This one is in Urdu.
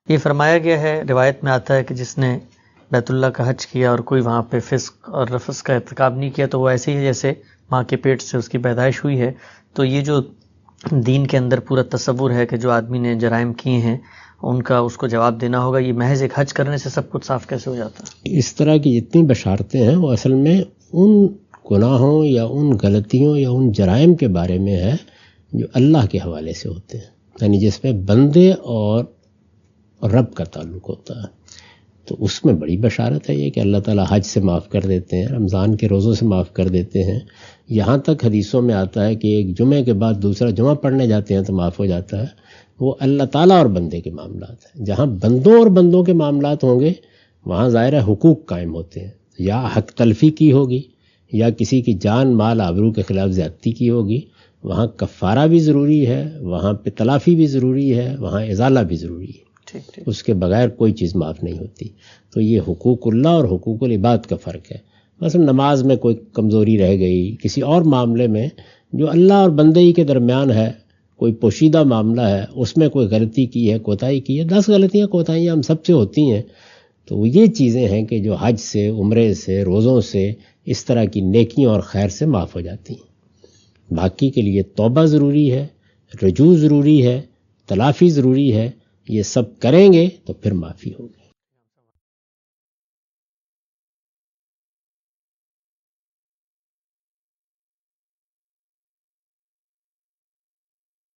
یہ فرمایا گیا ہے، روایت میں آتا ہے کہ جس نے بیت اللہ کا حج کیا اور کوئی وہاں پہ فسق اور رفث کا ارتکاب نہیں کیا تو وہ ایسے ہی جیسے ماں کے پیٹ سے اس کی پیدائش ہوئی ہے۔ تو یہ جو دین کے اندر پورا تصور ہے کہ جو آدمی نے جرائم کیے ہیں ان کا اس کو جواب دینا ہوگا، یہ محض ایک حج کرنے سے سب کچھ صاف کیسے ہو جاتا ہے؟ اس طرح کی جتنی بشارتیں ہیں وہ اصل میں ان گناہوں یا ان غلطیوں یا ان جرائم کے بارے میں ہے جو اللہ کے حوالے سے ہوتے ہیں، یعنی جس میں بندے اور رب کا تعلق ہوتا ہے۔ تو اس میں بڑی بشارت ہے یہ کہ اللہ تعالیٰ حج سے معاف کر دیتے ہیں، رمضان کے روزوں سے معاف کر دیتے ہیں، یہاں تک حدیثوں میں آتا ہے کہ ایک جمعے کے بعد دوسرا جمعہ پڑھنے جاتے ہیں تو معاف ہو جاتا ہے۔ وہ اللہ تعالیٰ اور بندے کے معاملات ہیں۔ جہاں بندوں اور بندوں کے معاملات ہوں گے وہاں ظاہر حقوق قائم ہوتے ہیں، یا حق تلفی کی ہوگی یا کسی کی جان مال آبرو کے خلاف زیادتی کی ہوگی، وہاں کفارہ بھی ضروری ہے، وہاں پہ تلافی بھی ضروری ہے، وہاں ازالہ بھی ضروری ہے۔ اس کے بغیر کوئی چیز معاف نہیں ہوتی۔ تو یہ حقوق اللہ اور حقوق العباد کا فرق ہے۔ مثلا نماز میں کوئی کمزوری رہ گئی، کسی اور معاملے میں جو اللہ اور بندے کے درمیان ہے، کوئی پوشیدہ معاملہ ہے، اس میں کوئی غلطی کی ہے، کوتاہی کی ہے، 10 غلطیاں کوتاہیاں ہم سب سے ہوتی ہیں۔ تو یہ چیزیں ہیں کہ جو حج سے، عمرے سے، روزوں سے، اس طرح کی نیکیوں اور خیر سے معاف ہو جاتی ہیں۔ باقی کے لیے توبہ ضروری ہے، رجوع ضروری ہے، تلافی ضروری ہے۔ یہ سب کریں گے تو پھر معافی ہوگی۔